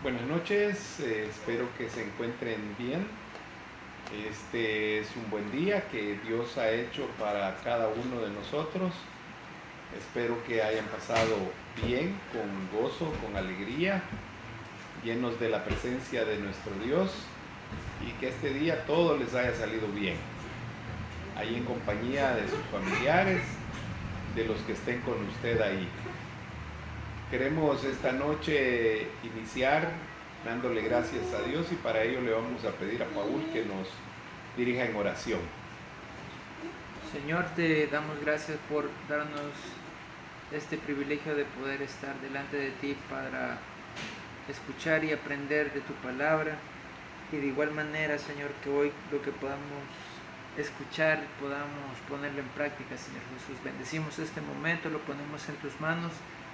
Buenas noches, espero que se encuentren bien. Este es un buen día que Dios ha hecho para cada uno de nosotros. Espero que hayan pasado bien, con gozo, con alegría, llenos de la presencia de nuestro Dios, y que este día todo les haya salido bien. Ahí en compañía de sus familiares, de los que estén con usted ahí. Queremos esta noche iniciar dándole gracias a Dios, y para ello le vamos a pedir a Paul que nos dirija en oración. Señor, te damos gracias por darnos este privilegio de poder estar delante de ti para escuchar y aprender de tu palabra, y de igual manera, Señor, que hoy lo que podamos escuchar podamos ponerlo en práctica, Señor Jesús. Bendecimos este momento, lo ponemos en tus manos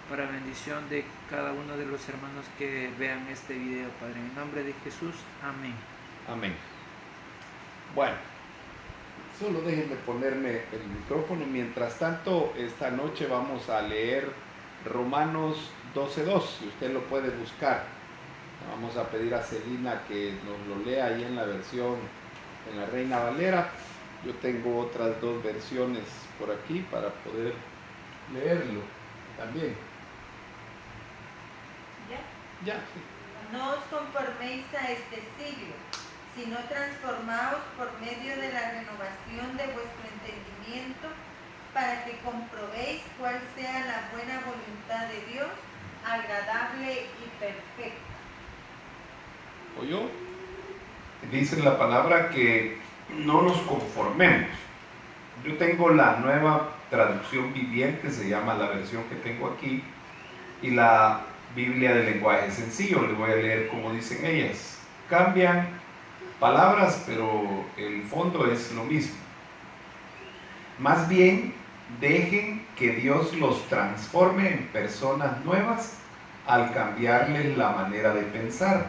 para bendición de cada uno de los hermanos que vean este video, Padre. En el nombre de Jesús, amén. Amén. Bueno, solo déjenme ponerme el micrófono. Mientras tanto, esta noche vamos a leer Romanos 12:2, si usted lo puede buscar. Vamos a pedir a Celina que nos lo lea ahí en la versión, en la Reina Valera. Yo tengo otras dos versiones por aquí para poder leerlo también. Ya, sí. No os conforméis a este siglo, sino transformaos por medio de la renovación de vuestro entendimiento, para que comprobéis cuál sea la buena voluntad de Dios, agradable y perfecta. ¿Oyó? Dice la palabra que no nos conformemos. Yo tengo la nueva traducción viviente, se llama la versión que tengo aquí, y la Biblia de lenguaje sencillo. Les voy a leer como dicen ellas. Cambian palabras, pero el fondo es lo mismo. Más bien, dejen que Dios los transforme en personas nuevas al cambiarles la manera de pensar.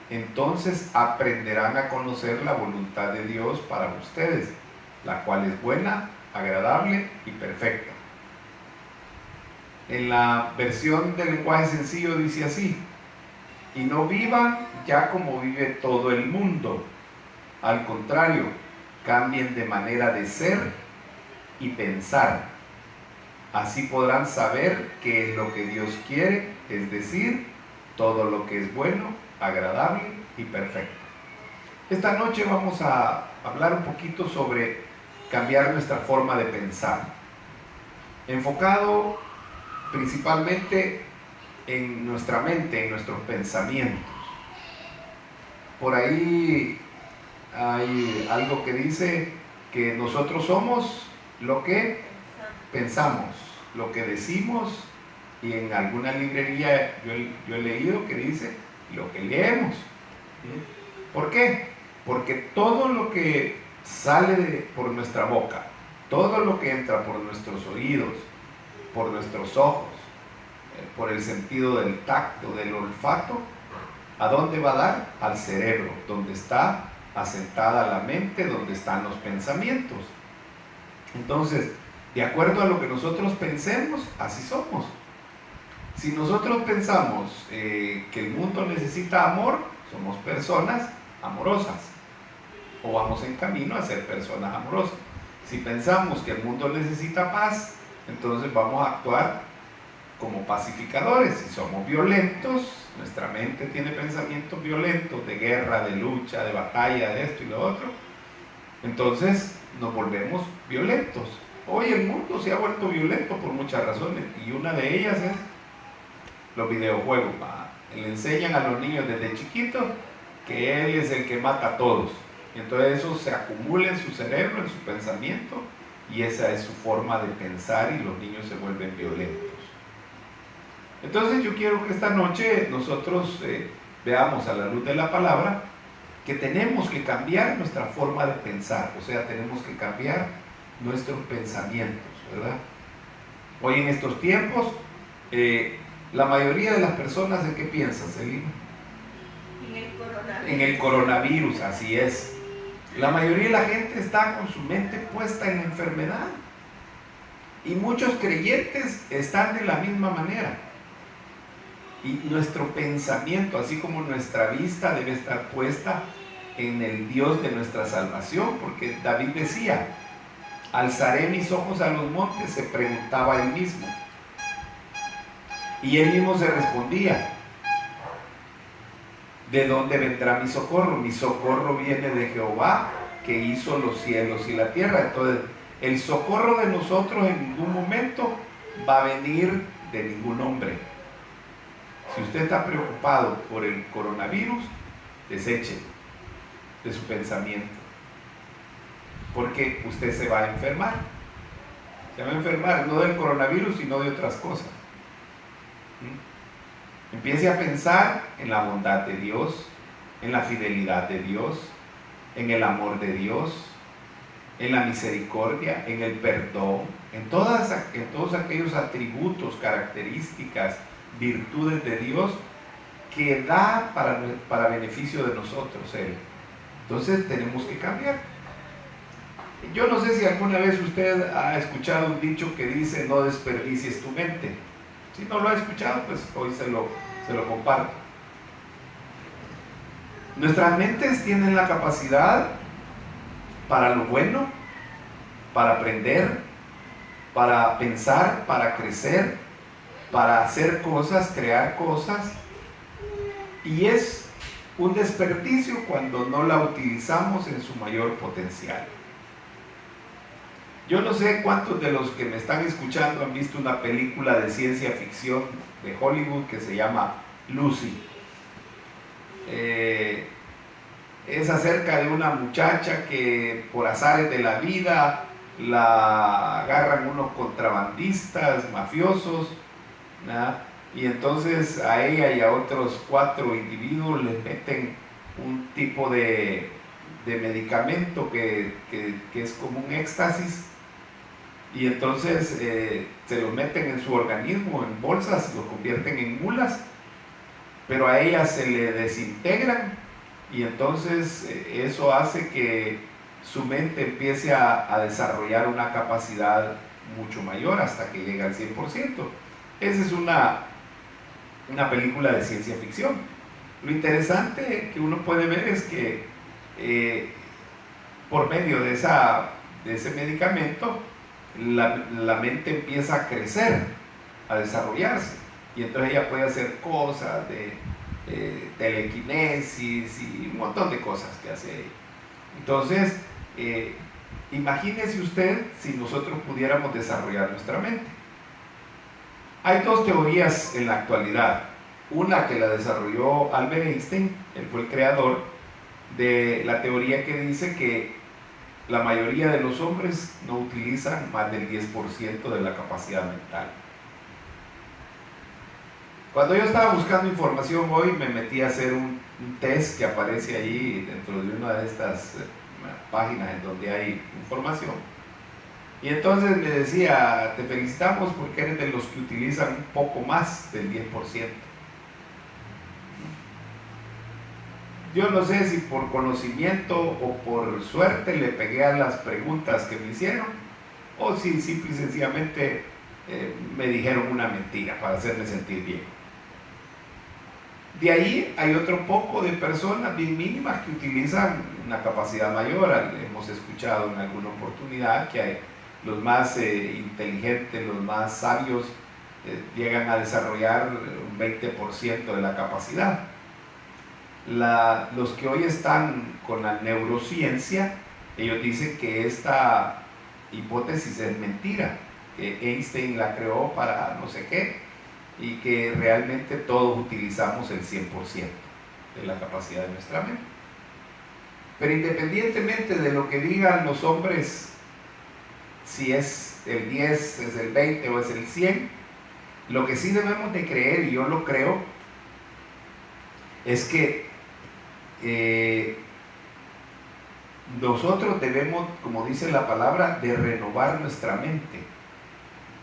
Entonces aprenderán a conocer la voluntad de Dios para ustedes, la cual es buena, agradable y perfecta. En la versión del lenguaje sencillo dice así: y no vivan ya como vive todo el mundo. Al contrario, cambien de manera de ser y pensar. Así podrán saber qué es lo que Dios quiere, es decir, todo lo que es bueno, agradable y perfecto. Esta noche vamos a hablar un poquito sobre cambiar nuestra forma de pensar, enfocado principalmente en nuestra mente, en nuestros pensamientos. Por ahí hay algo que dice que nosotros somos lo que pensamos, lo que decimos, y en alguna librería yo he leído que dice lo que leemos. ¿Por qué? Porque todo lo que sale por nuestra boca, todo lo que entra por nuestros oídos, por nuestros ojos, por el sentido del tacto, del olfato, ¿a dónde va a dar? Al cerebro, donde está asentada la mente, donde están los pensamientos. Entonces, de acuerdo a lo que nosotros pensemos, así somos. Si nosotros pensamos que el mundo necesita amor, somos personas amorosas, o vamos en camino a ser personas amorosas. Si pensamos que el mundo necesita paz, entonces vamos a actuar como pacificadores. Si somos violentos, nuestra mente tiene pensamientos violentos, de guerra, de lucha, de batalla, de esto y lo otro, entonces nos volvemos violentos. Hoy el mundo se ha vuelto violento por muchas razones, y una de ellas es los videojuegos. Le enseñan a los niños desde chiquitos que él es el que mata a todos, y entonces eso se acumula en su cerebro, en su pensamiento, y esa es su forma de pensar, y los niños se vuelven violentos. Entonces yo quiero que esta noche nosotros veamos a la luz de la palabra que tenemos que cambiar nuestra forma de pensar, o sea, tenemos que cambiar nuestros pensamientos, ¿verdad? Hoy en estos tiempos, la mayoría de las personas, ¿en qué piensan, Celina? En el coronavirus, así es. La mayoría de la gente está con su mente puesta en la enfermedad, y muchos creyentes están de la misma manera. Y nuestro pensamiento, así como nuestra vista, debe estar puesta en el Dios de nuestra salvación, porque David decía, alzaré mis ojos a los montes, se preguntaba él mismo. Y él mismo se respondía, ¿de dónde vendrá mi socorro? Mi socorro viene de Jehová, que hizo los cielos y la tierra. Entonces, el socorro de nosotros en ningún momento va a venir de ningún hombre. Si usted está preocupado por el coronavirus, deseche de su pensamiento, porque usted se va a enfermar. Se va a enfermar no del coronavirus, sino de otras cosas. Empiece a pensar en la bondad de Dios, en la fidelidad de Dios, en el amor de Dios, en la misericordia, en el perdón, en todos aquellos atributos, características, virtudes de Dios que da para beneficio de nosotros Él. Entonces tenemos que cambiar. Yo no sé si alguna vez usted ha escuchado un dicho que dice no desperdicies tu mente. Si no lo ha escuchado, pues hoy se lo comparto. Nuestras mentes tienen la capacidad para lo bueno, para aprender, para pensar, para crecer, para hacer cosas, crear cosas. Y es un desperdicio cuando no la utilizamos en su mayor potencial. Yo no sé cuántos de los que me están escuchando han visto una película de ciencia ficción de Hollywood que se llama Lucy. Es acerca de una muchacha que por azares de la vida la agarran unos contrabandistas, mafiosos, ¿verdad? Y entonces a ella y a otros 4 individuos les meten un tipo de medicamento que es como un éxtasis, y entonces se lo meten en su organismo en bolsas, lo convierten en mulas, pero a ella se le desintegran, y entonces eso hace que su mente empiece a desarrollar una capacidad mucho mayor hasta que llega al 100%. Esa es una película de ciencia ficción. Lo interesante que uno puede ver es que por medio de ese medicamento la mente empieza a crecer, a desarrollarse, y entonces ella puede hacer cosas de telequinesis y un montón de cosas que hace ella. Entonces, imagínese usted si nosotros pudiéramos desarrollar nuestra mente. Hay 2 teorías en la actualidad. Una que la desarrolló Albert Einstein, él fue el creador de la teoría que dice que la mayoría de los hombres no utilizan más del 10% de la capacidad mental. Cuando yo estaba buscando información hoy, me metí a hacer un test que aparece allí dentro de una de estas páginas en donde hay información. Y entonces me decía, te felicitamos porque eres de los que utilizan un poco más del 10%. Yo no sé si por conocimiento o por suerte le pegué a las preguntas que me hicieron, o si simple y sencillamente me dijeron una mentira para hacerme sentir bien. De ahí hay otro poco de personas bien mínimas que utilizan una capacidad mayor. Hemos escuchado en alguna oportunidad que hay los más inteligentes, los más sabios, llegan a desarrollar un 20% de la capacidad. Los que hoy están con la neurociencia, ellos dicen que esta hipótesis es mentira, que Einstein la creó para no sé qué, y que realmente todos utilizamos el 100% de la capacidad de nuestra mente. Pero independientemente de lo que digan los hombres, si es el 10, es el 20 o es el 100, lo que sí debemos de creer, y yo lo creo, es que nosotros debemos, como dice la palabra, de renovar nuestra mente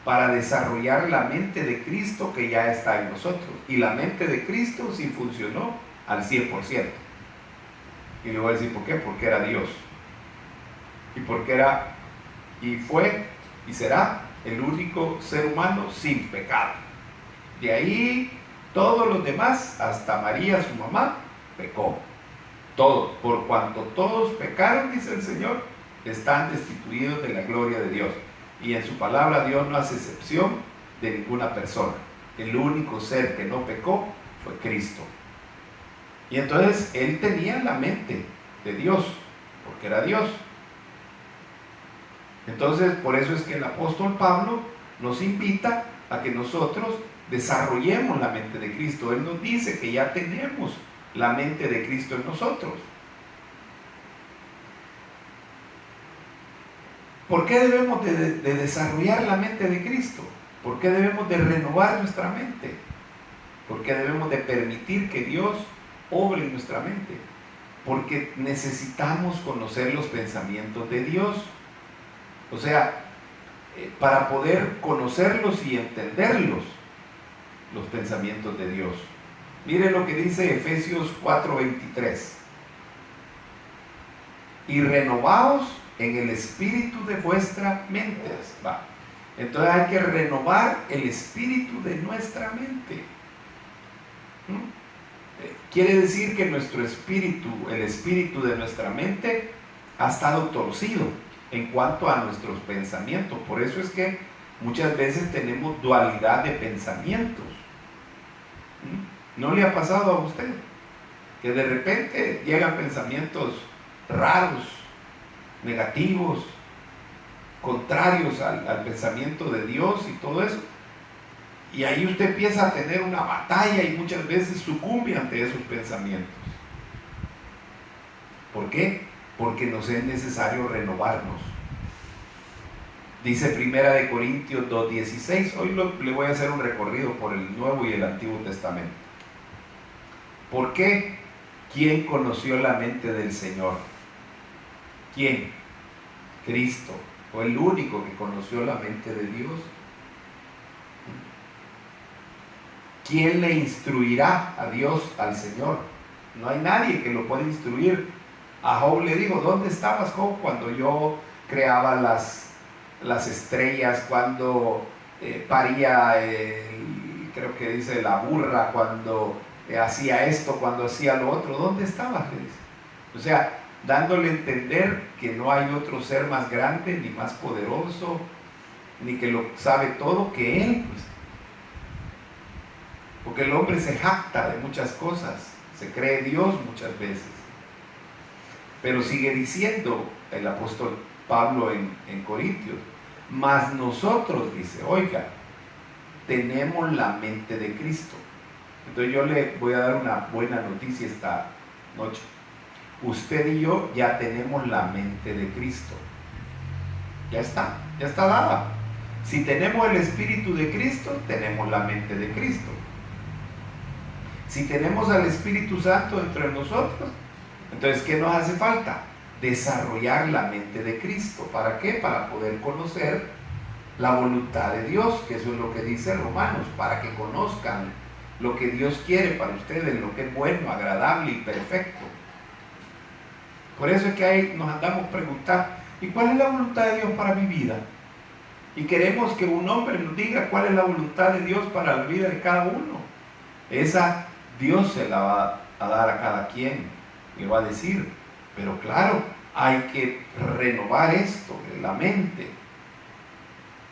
para desarrollar la mente de Cristo que ya está en nosotros. Y la mente de Cristo sí funcionó al 100%. Y le voy a decir por qué: porque era Dios, y porque era, y fue, y será el único ser humano sin pecado. De ahí Todos los demás, hasta María, su mamá, pecó. Todos, por cuanto todos pecaron, dice el Señor, están destituidos de la gloria de Dios. Y en su palabra Dios no hace excepción de ninguna persona. El único ser que no pecó fue Cristo. Y entonces Él tenía la mente de Dios, porque era Dios. Entonces, por eso es que el apóstol Pablo nos invita a que nosotros desarrollemos la mente de Cristo. Él nos dice que ya tenemos la mente de Cristo en nosotros. ¿Por qué debemos de desarrollar la mente de Cristo? ¿Por qué debemos de renovar nuestra mente? ¿Por qué debemos de permitir que Dios obre en nuestra mente? Porque necesitamos conocer los pensamientos de Dios. O sea, para poder conocerlos y entenderlos, los pensamientos de Dios. Miren lo que dice Efesios 4:23. Y renovaos en el espíritu de vuestra mente. Va. Entonces hay que renovar el espíritu de nuestra mente. Quiere decir que nuestro espíritu, el espíritu de nuestra mente, ha estado torcido en cuanto a nuestros pensamientos. Por eso es que muchas veces tenemos dualidad de pensamientos. ¿No le ha pasado a usted que de repente llegan pensamientos raros, negativos, contrarios al pensamiento de Dios y todo eso? Y ahí usted empieza a tener una batalla y muchas veces sucumbe ante esos pensamientos. ¿Por qué? Porque nos es necesario renovarnos. Dice 1 Corintios 2:16. Hoy le voy a hacer un recorrido por el Nuevo y el Antiguo Testamento. ¿Por qué? ¿Quién conoció la mente del Señor? ¿Quién? Cristo. Fue el único que conoció la mente de Dios. ¿Quién le instruirá a Dios, al Señor? No hay nadie que lo pueda instruir. A Job le dijo, ¿dónde estabas, Job, cuando yo creaba las estrellas, cuando paría, creo que dice la burra, cuando hacía esto, cuando hacía lo otro? ¿Dónde estabas? Le dice. O sea, dándole a entender que no hay otro ser más grande, ni más poderoso, ni que lo sabe todo que Él, pues. Porque el hombre se jacta de muchas cosas, se cree Dios muchas veces. Pero sigue diciendo el apóstol Pablo en Corintios, mas nosotros, dice, oiga, tenemos la mente de Cristo. Entonces yo le voy a dar una buena noticia esta noche. Usted y yo ya tenemos la mente de Cristo. Ya está dada. Si tenemos el Espíritu de Cristo, tenemos la mente de Cristo. Si tenemos al Espíritu Santo entre nosotros, entonces ¿qué nos hace falta? Desarrollar la mente de Cristo. ¿Para qué? Para poder conocer la voluntad de Dios, que eso es lo que dice Romanos, para que conozcan lo que Dios quiere para ustedes, lo que es bueno, agradable y perfecto. Por eso es que ahí nos andamos preguntando, ¿y cuál es la voluntad de Dios para mi vida? Y queremos que un hombre nos diga cuál es la voluntad de Dios para la vida de cada uno. Esa Dios se la va a dar a cada quien, le va a decir. Pero claro, hay que renovar esto de la mente.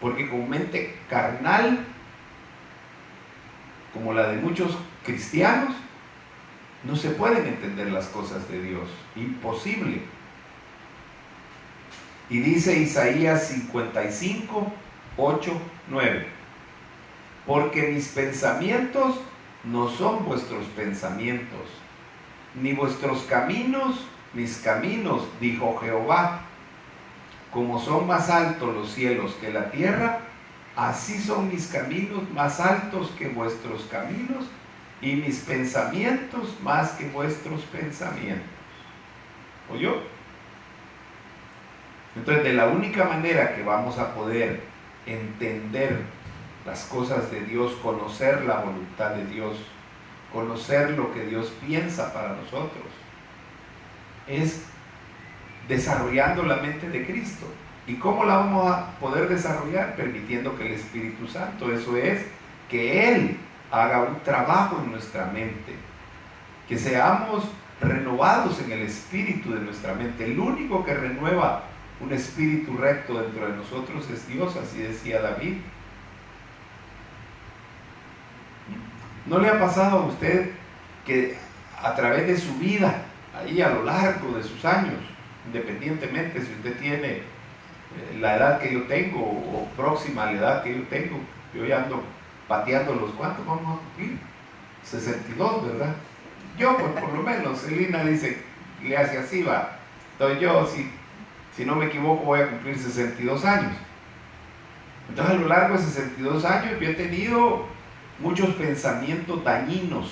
Porque con mente carnal, como la de muchos cristianos, no se pueden entender las cosas de Dios. Imposible. Y dice Isaías 55, 8, 9. Porque mis pensamientos no son vuestros pensamientos, ni vuestros caminos mis caminos, dijo Jehová. Como son más altos los cielos que la tierra, así son mis caminos más altos que vuestros caminos, y mis pensamientos más que vuestros pensamientos. ¿Oyó? Entonces, de la única manera que vamos a poder entender las cosas de Dios, conocer la voluntad de Dios, conocer lo que Dios piensa para nosotros, es desarrollando la mente de Cristo. ¿Y cómo la vamos a poder desarrollar? Permitiendo que el Espíritu Santo, eso es, que Él haga un trabajo en nuestra mente, que seamos renovados en el espíritu de nuestra mente. El único que renueva un espíritu recto dentro de nosotros es Dios, así decía David. ¿No le ha pasado a usted que a través de su vida, ahí a lo largo de sus años, independientemente si usted tiene la edad que yo tengo o próxima a la edad que yo tengo, yo ya ando pateando los cuantos, vamos a cumplir 62, ¿verdad? Yo pues por lo menos, Elina dice, le hace así, va. Entonces yo, si no me equivoco, voy a cumplir 62 años. Entonces a lo largo de 62 años yo he tenido muchos pensamientos dañinos,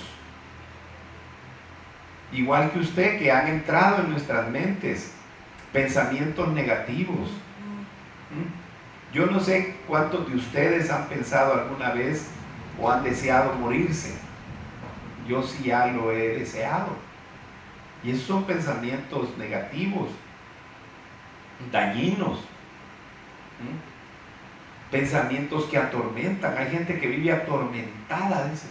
igual que usted, que han entrado en nuestras mentes, pensamientos negativos. Yo no sé cuántos de ustedes han pensado alguna vez o han deseado morirse. Yo sí ya lo he deseado. Y esos son pensamientos negativos, dañinos. Pensamientos que atormentan. Hay gente que vive atormentada, dice.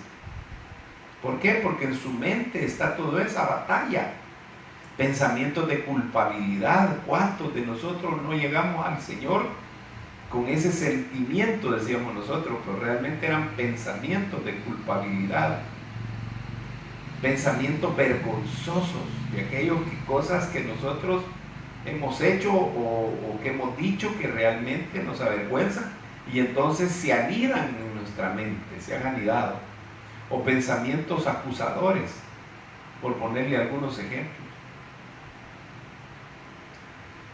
¿Por qué? Porque en su mente está toda esa batalla. Pensamientos de culpabilidad. ¿Cuántos de nosotros no llegamos al Señor con ese sentimiento, decíamos nosotros, pero realmente eran pensamientos de culpabilidad? Pensamientos vergonzosos de aquellas cosas que nosotros hemos hecho o que hemos dicho que realmente nos avergüenzan, y entonces se anidan en nuestra mente, se han anidado. O pensamientos acusadores, por ponerle algunos ejemplos.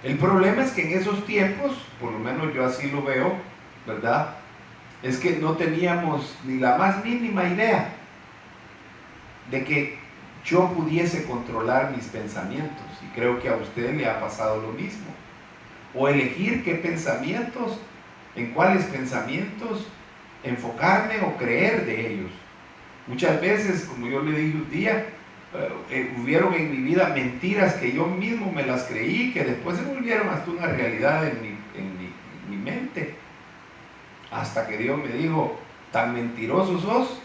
El problema es que en esos tiempos, por lo menos yo así lo veo, ¿verdad?, es que no teníamos ni la más mínima idea de que yo pudiese controlar mis pensamientos, y creo que a usted le ha pasado lo mismo. O elegir qué pensamientos, en cuáles pensamientos enfocarme o creer de ellos. Muchas veces, como yo le dije un día, hubieron en mi vida mentiras que yo mismo me las creí, que después se volvieron hasta una realidad en mi mente. Hasta que Dios me dijo, tan mentiroso sos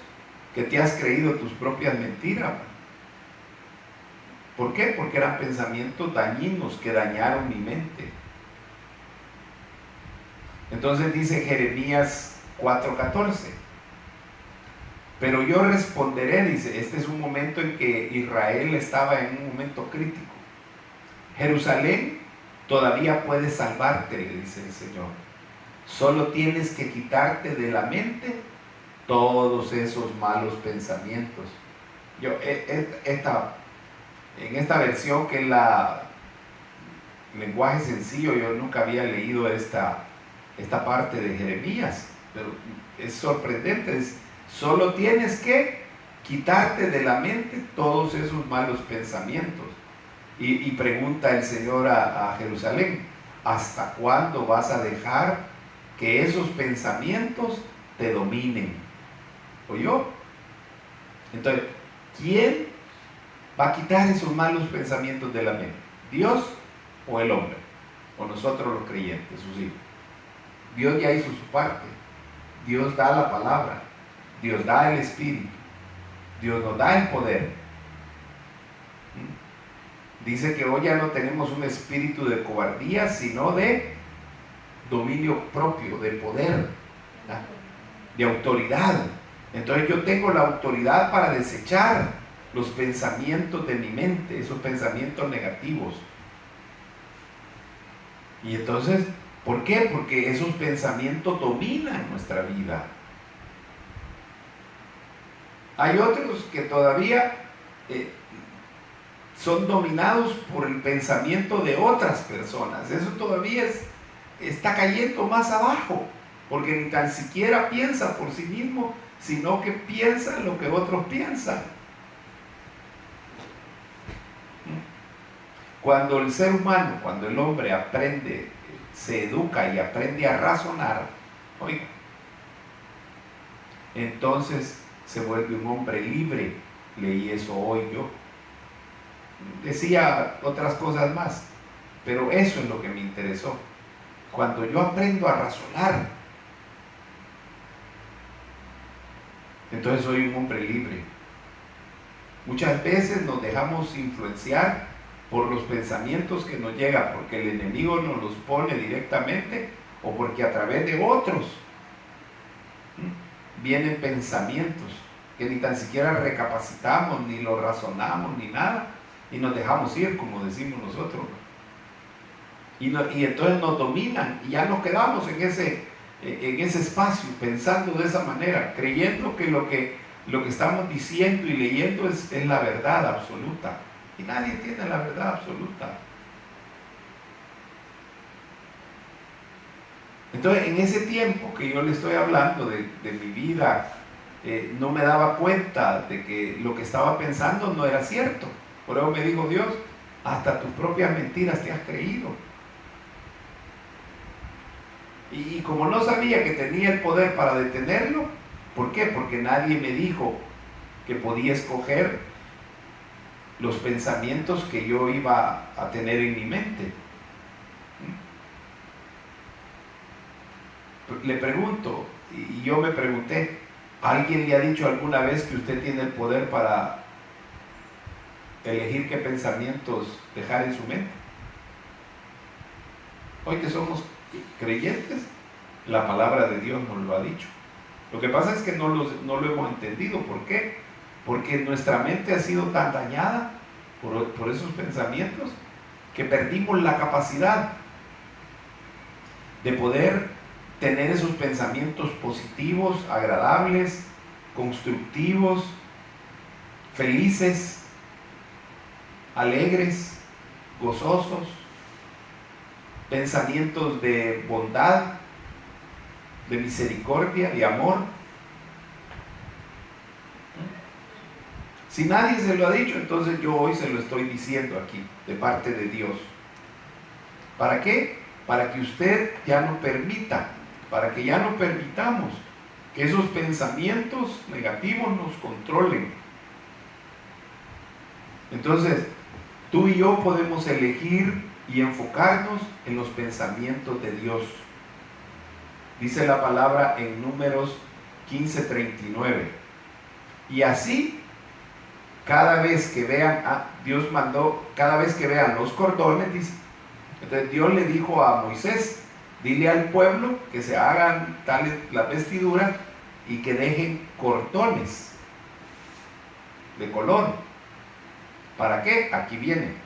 que te has creído tus propias mentiras. ¿Por qué? Porque eran pensamientos dañinos que dañaron mi mente. Entonces dice Jeremías 4:14. Pero yo responderé, dice, este es un momento en que Israel estaba en un momento crítico. Jerusalén todavía puede salvarte, le dice el Señor. Solo tienes que quitarte de la mente todos esos malos pensamientos. Yo, en esta versión, que es la lenguaje sencillo, yo nunca había leído esta parte de Jeremías, pero es sorprendente. Solo tienes que quitarte de la mente todos esos malos pensamientos. Y pregunta el Señor a Jerusalén, ¿hasta cuándo vas a dejar que esos pensamientos te dominen? ¿Oyó? Entonces, ¿quién va a quitar esos malos pensamientos de la mente? ¿Dios o el hombre? ¿O nosotros los creyentes, sus hijos? Dios ya hizo su parte. Dios da la palabra. Dios da el Espíritu, Dios nos da el poder. Dice que hoy ya no tenemos un espíritu de cobardía, sino de dominio propio, de poder, ¿verdad?, de autoridad. Entonces yo tengo la autoridad para desechar los pensamientos de mi mente, esos pensamientos negativos. Y entonces, ¿por qué? Porque esos pensamientos dominan nuestra vida. Hay otros que todavía son dominados por el pensamiento de otras personas. Eso todavía está cayendo más abajo, porque ni tan siquiera piensa por sí mismo, sino que piensa lo que otros piensan. Cuando el ser humano, cuando el hombre aprende, se educa y aprende a razonar, oiga, entonces se vuelve un hombre libre. Leí eso hoy yo. Decía otras cosas más, pero eso es lo que me interesó. Cuando yo aprendo a razonar, entonces soy un hombre libre. Muchas veces nos dejamos influenciar por los pensamientos que nos llegan, porque el enemigo nos los pone directamente o porque a través de otros vienen pensamientos que ni tan siquiera recapacitamos, ni lo razonamos, ni nada, y nos dejamos ir, como decimos nosotros. Y entonces nos dominan y ya nos quedamos en ese espacio, pensando de esa manera, creyendo que lo que estamos diciendo y leyendo es la verdad absoluta. Y nadie tiene la verdad absoluta. Entonces, en ese tiempo que yo le estoy hablando de mi vida, no me daba cuenta de que lo que estaba pensando no era cierto. Por eso me dijo Dios, hasta tus propias mentiras te has creído. Y como no sabía que tenía el poder para detenerlo, ¿por qué? Porque nadie me dijo que podía escoger los pensamientos que yo iba a tener en mi mente. Le pregunto, y yo me pregunté, ¿alguien le ha dicho alguna vez que usted tiene el poder para elegir qué pensamientos dejar en su mente? Hoy que somos creyentes, la palabra de Dios nos lo ha dicho. Lo que pasa es que no lo hemos entendido. ¿Por qué? Porque nuestra mente ha sido tan dañada por esos pensamientos que perdimos la capacidad de poder tener esos pensamientos positivos, agradables, constructivos, felices, alegres, gozosos, pensamientos de bondad, de misericordia, de amor. Si nadie se lo ha dicho, entonces yo hoy se lo estoy diciendo aquí, de parte de Dios. ¿Para qué? Para que usted ya no permita, para que ya no permitamos que esos pensamientos negativos nos controlen. Entonces, tú y yo podemos elegir y enfocarnos en los pensamientos de Dios. Dice la palabra en Números 15:39. Y así, cada vez que vean, Dios mandó, cada vez que vean los cordones, dice, entonces Dios le dijo a Moisés, dile al pueblo que se hagan tales las vestiduras y que dejen cordones de color. ¿Para qué? Aquí viene.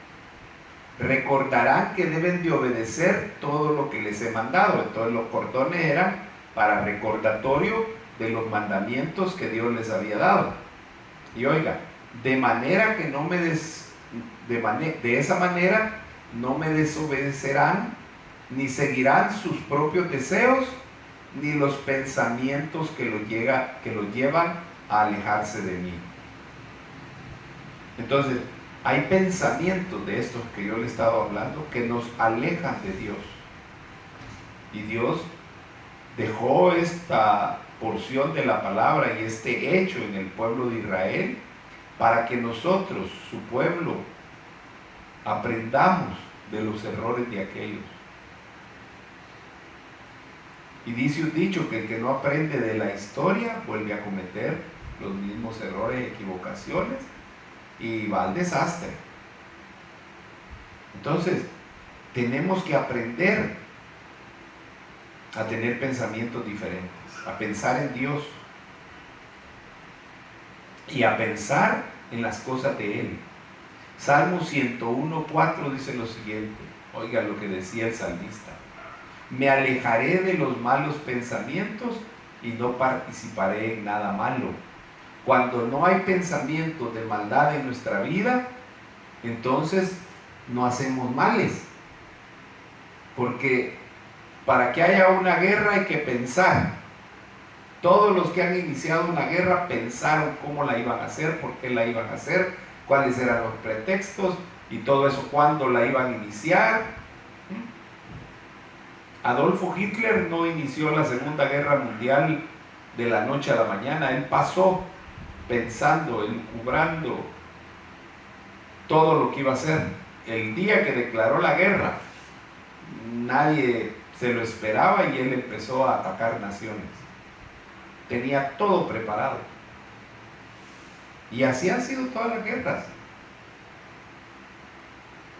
Recordarán que deben de obedecer todo lo que les he mandado. Entonces los cordones eran para recordatorio de los mandamientos que Dios les había dado. Y oiga, de manera que no me de esa manera no me desobedecerán, ni seguirán sus propios deseos, ni los pensamientos que los llevan a alejarse de mí. Entonces, hay pensamientos de estos que yo le he estado hablando que nos alejan de Dios. Y Dios dejó esta porción de la palabra y este hecho en el pueblo de Israel para que nosotros, su pueblo, aprendamos de los errores de aquellos. Y dice un dicho que el que no aprende de la historia vuelve a cometer los mismos errores y equivocaciones y va al desastre. Entonces, tenemos que aprender a tener pensamientos diferentes, a pensar en Dios y a pensar en las cosas de Él. Salmo 101:4 dice lo siguiente, oiga lo que decía el salmista: me alejaré de los malos pensamientos y no participaré en nada malo. Cuando no hay pensamientos de maldad en nuestra vida, entonces no hacemos males. Porque para que haya una guerra hay que pensar. Todos los que han iniciado una guerra pensaron cómo la iban a hacer, por qué la iban a hacer, cuáles eran los pretextos y todo eso, cuándo la iban a iniciar. Adolfo Hitler no inició la Segunda Guerra Mundial de la noche a la mañana. Él pasó pensando, elucubrando todo lo que iba a hacer. El día que declaró la guerra, nadie se lo esperaba y él empezó a atacar naciones. Tenía todo preparado. Y así han sido todas las guerras.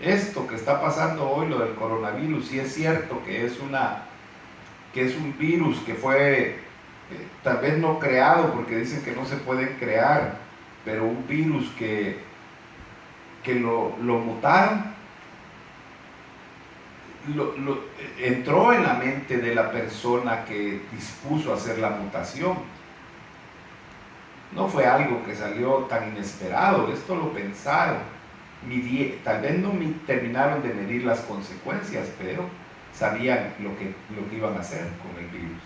Esto que está pasando hoy, lo del coronavirus, sí es cierto que es un virus que fue tal vez no creado, porque dicen que no se pueden crear, pero un virus que lo mutaron, entró en la mente de la persona que dispuso hacer la mutación. No fue algo que salió tan inesperado, esto lo pensaron, tal vez no terminaron de medir las consecuencias, pero sabían lo que iban a hacer con el virus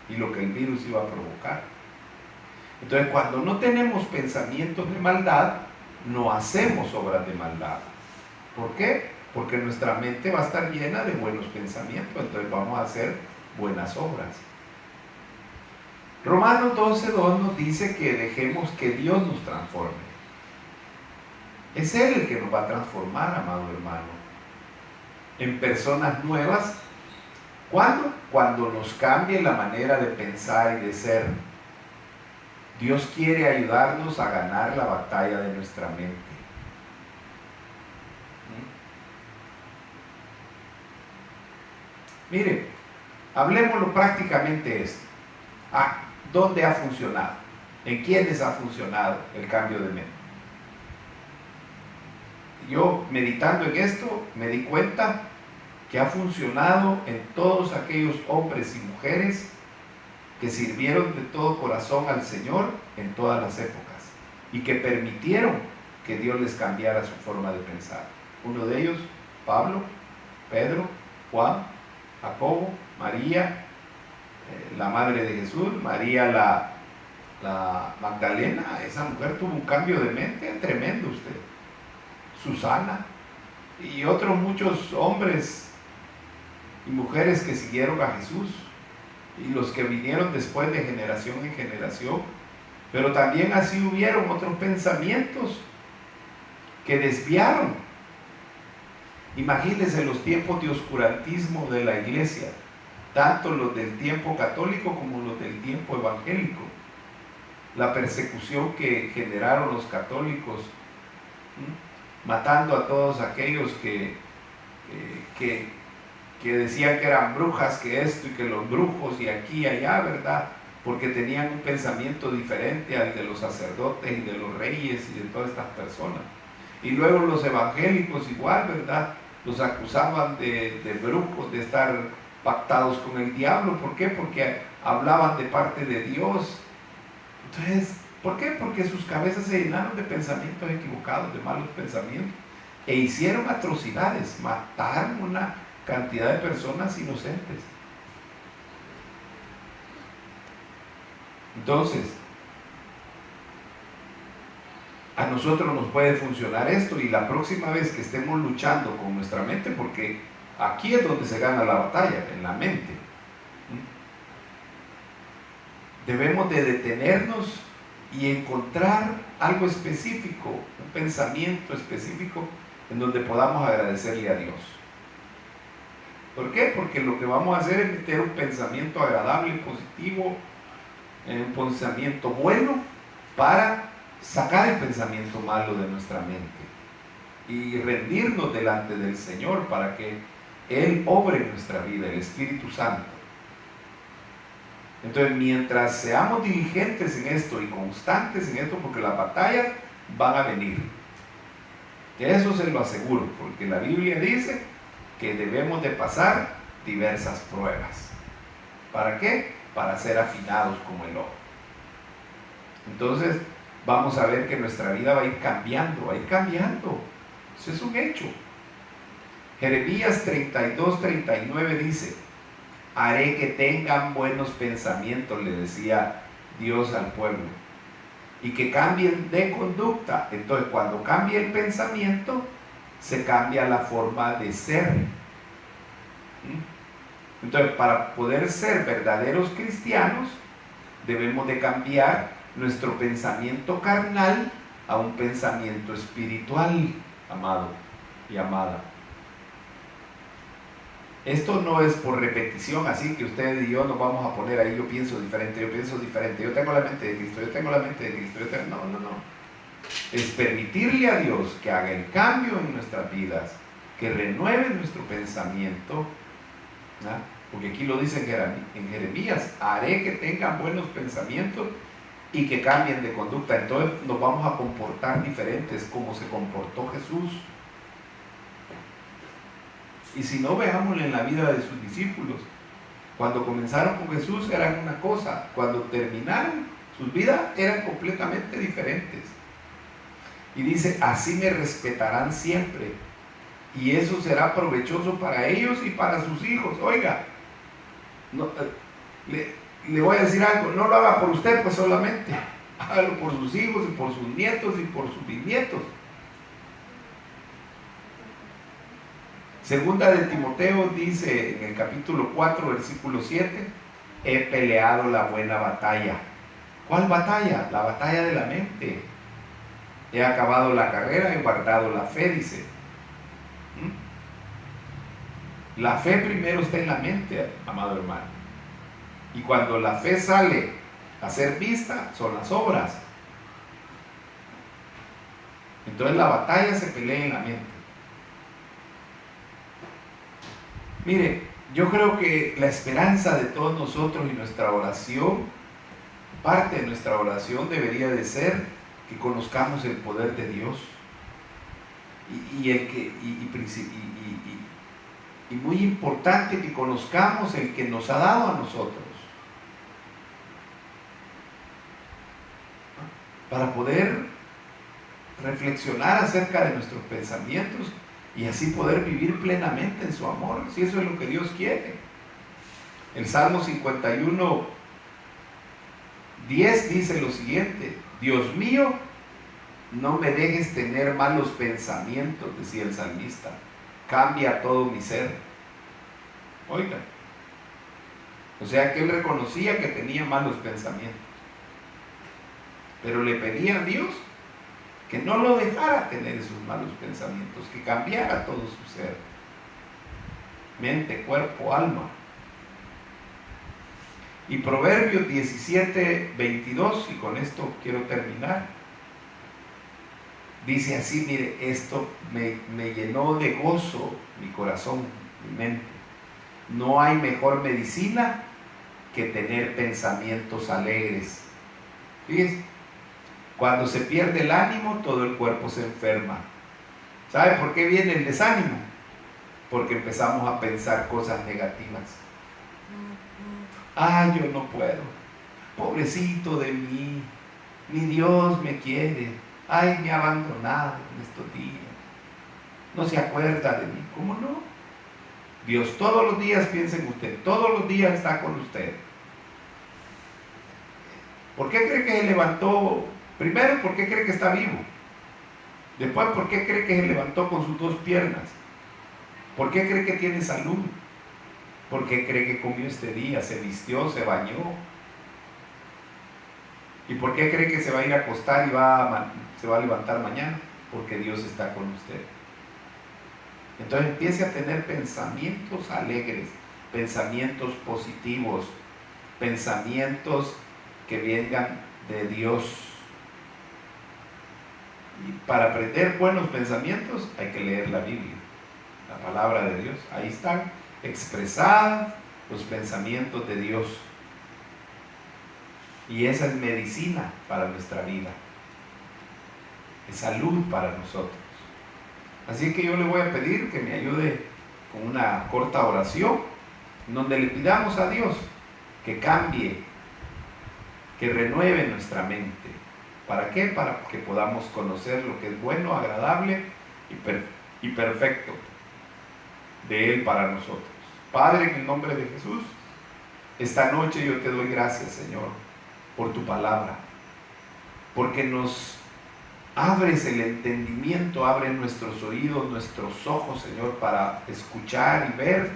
y lo que el virus iba a provocar. Entonces, cuando no tenemos pensamientos de maldad, no hacemos obras de maldad. ¿Por qué? Porque nuestra mente va a estar llena de buenos pensamientos, entonces vamos a hacer buenas obras. Romanos 12:2 nos dice que dejemos que Dios nos transforme. Es Él el que nos va a transformar, amado hermano, en personas nuevas. ¿Cuándo? Cuando nos cambie la manera de pensar y de ser. Dios quiere ayudarnos a ganar la batalla de nuestra mente. Mire, hablemoslo prácticamente esto. ¿Dónde ha funcionado? ¿En quiénes ha funcionado el cambio de mente? Yo, meditando en esto, me di cuenta que ha funcionado en todos aquellos hombres y mujeres que sirvieron de todo corazón al Señor en todas las épocas y que permitieron que Dios les cambiara su forma de pensar. Uno de ellos, Pablo, Pedro, Juan, Jacobo, María, la madre de Jesús, María la Magdalena. Esa mujer tuvo un cambio de mente tremendo, usted. Susana y otros muchos hombres y mujeres que siguieron a Jesús y los que vinieron después de generación en generación. Pero también así hubieron otros pensamientos que desviaron. Imagínense los tiempos de oscurantismo de la iglesia, tanto los del tiempo católico como los del tiempo evangélico. La persecución que generaron los católicos, matando a todos aquellos que decían que eran brujas, que esto y que los brujos y aquí y allá, ¿verdad? Porque tenían un pensamiento diferente al de los sacerdotes y de los reyes y de todas estas personas. Y luego los evangélicos igual, ¿verdad? Los acusaban de brujos, de estar pactados con el diablo. ¿Por qué? Porque hablaban de parte de Dios. Entonces, ¿por qué? Porque sus cabezas se llenaron de pensamientos equivocados, de malos pensamientos, e hicieron atrocidades, mataron una cantidad de personas inocentes. Entonces, a nosotros nos puede funcionar esto, y la próxima vez que estemos luchando con nuestra mente, porque aquí es donde se gana la batalla, en la mente, debemos de detenernos y encontrar algo específico, un pensamiento específico en donde podamos agradecerle a Dios. ¿Por qué? Porque lo que vamos a hacer es meter un pensamiento agradable, positivo, un pensamiento bueno, para sacar el pensamiento malo de nuestra mente y rendirnos delante del Señor para que Él obre en nuestra vida, el Espíritu Santo. Entonces, mientras seamos diligentes en esto y constantes en esto, porque las batallas van a venir, eso se lo aseguro, porque la Biblia dice que debemos de pasar diversas pruebas. ¿Para qué? Para ser afinados como el oro. Entonces, vamos a ver que nuestra vida va a ir cambiando, eso es un hecho. Jeremías 32:39 dice: haré que tengan buenos pensamientos, le decía Dios al pueblo, y que cambien de conducta. Entonces, cuando cambia el pensamiento, se cambia la forma de ser. Entonces, para poder ser verdaderos cristianos, debemos de cambiar nuestro pensamiento carnal a un pensamiento espiritual, amado y amada. Esto no es por repetición, así que usted y yo nos vamos a poner ahí, yo pienso diferente, yo tengo la mente de Cristo, yo tengo la mente de Cristo, no. Es permitirle a Dios que haga el cambio en nuestras vidas, que renueve nuestro pensamiento, ¿no? Porque aquí lo dice en Jeremías, haré que tengan buenos pensamientos y que cambien de conducta. Entonces nos vamos a comportar diferentes como se comportó Jesús. Y si no, veámoslo en la vida de sus discípulos. Cuando comenzaron con Jesús eran una cosa, cuando terminaron sus vidas eran completamente diferentes. Y dice, así me respetarán siempre, y eso será provechoso para ellos y para sus hijos. Oiga, no, le voy a decir algo, no lo haga por usted pues solamente, hágalo por sus hijos y por sus nietos y por sus bisnietos. Segunda de Timoteo dice en el capítulo 4, versículo 7, he peleado la buena batalla. ¿Cuál batalla? La batalla de la mente. He acabado la carrera, he guardado la fe, dice. La fe primero está en la mente, amado hermano. Y cuando la fe sale a ser vista, son las obras. Entonces la batalla se pelea en la mente. Mire, yo creo que la esperanza de todos nosotros y nuestra oración, parte de nuestra oración debería de ser que conozcamos el poder de Dios y muy importante que conozcamos el que nos ha dado a nosotros para poder reflexionar acerca de nuestros pensamientos y así poder vivir plenamente en su amor, si eso es lo que Dios quiere. El Salmo 51, 10 dice lo siguiente: Dios mío, no me dejes tener malos pensamientos, decía el salmista, cambia todo mi ser. Oiga, o sea que él reconocía que tenía malos pensamientos, pero le pedía a Dios que no lo dejara tener esos malos pensamientos, que cambiara todo su ser, mente, cuerpo, alma. Y Proverbios 17, 22, y con esto quiero terminar, dice así, mire, esto me llenó de gozo mi corazón, mi mente. No hay mejor medicina que tener pensamientos alegres. Fíjense, cuando se pierde el ánimo, todo el cuerpo se enferma. ¿Sabe por qué viene el desánimo? Porque empezamos a pensar cosas negativas. Ay, yo no puedo. Pobrecito de mí. Ni Dios me quiere. Ay, me ha abandonado en estos días. No se acuerda de mí. ¿Cómo no? Dios todos los días piensa en usted. Todos los días está con usted. ¿Por qué cree que se levantó? Primero, ¿por qué cree que está vivo? Después, ¿por qué cree que se levantó con sus dos piernas? ¿Por qué cree que tiene salud? ¿Por qué cree que comió este día? ¿Se vistió? ¿Se bañó? ¿Y por qué cree que se va a ir a acostar y se va a levantar mañana? Porque Dios está con usted. Entonces empiece a tener pensamientos alegres, pensamientos positivos, pensamientos que vengan de Dios. Y para aprender buenos pensamientos hay que leer la Biblia, la palabra de Dios. Ahí están expresados los pensamientos de Dios. Y esa es medicina para nuestra vida. Es salud para nosotros. Así que yo le voy a pedir que me ayude con una corta oración, donde le pidamos a Dios que cambie, que renueve nuestra mente. ¿Para qué? Para que podamos conocer lo que es bueno, agradable y perfecto de Él para nosotros. Padre, en el nombre de Jesús, esta noche yo te doy gracias, Señor, por tu palabra, porque nos abres el entendimiento, abres nuestros oídos, nuestros ojos, Señor, para escuchar y ver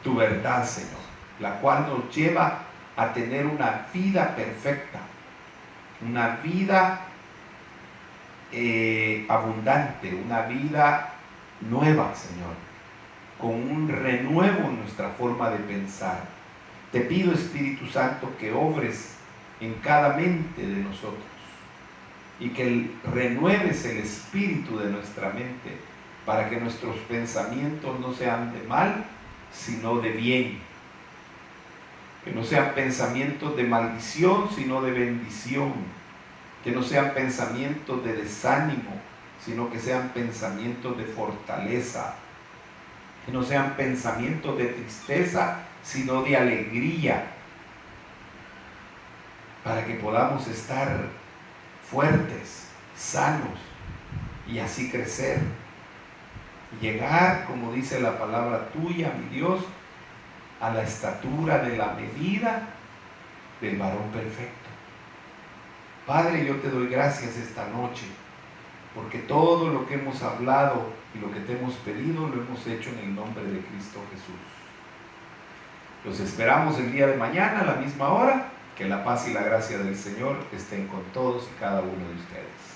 tu verdad, Señor, la cual nos lleva a tener una vida perfecta, una vida abundante, una vida nueva, Señor. con un renuevo en nuestra forma de pensar. Te pido, Espíritu Santo, que obres en cada mente de nosotros y que renueves el espíritu de nuestra mente para que nuestros pensamientos no sean de mal, sino de bien. Que no sean pensamientos de maldición, sino de bendición. Que no sean pensamientos de desánimo, sino que sean pensamientos de fortaleza. Que no sean pensamientos de tristeza, sino de alegría. Para que podamos estar fuertes, sanos y así crecer. Y llegar, como dice la palabra tuya, mi Dios, a la estatura de la medida del varón perfecto. Padre, yo te doy gracias esta noche, porque todo lo que hemos hablado y lo que te hemos pedido lo hemos hecho en el nombre de Cristo Jesús. Los esperamos el día de mañana a la misma hora. Que la paz y la gracia del Señor estén con todos y cada uno de ustedes.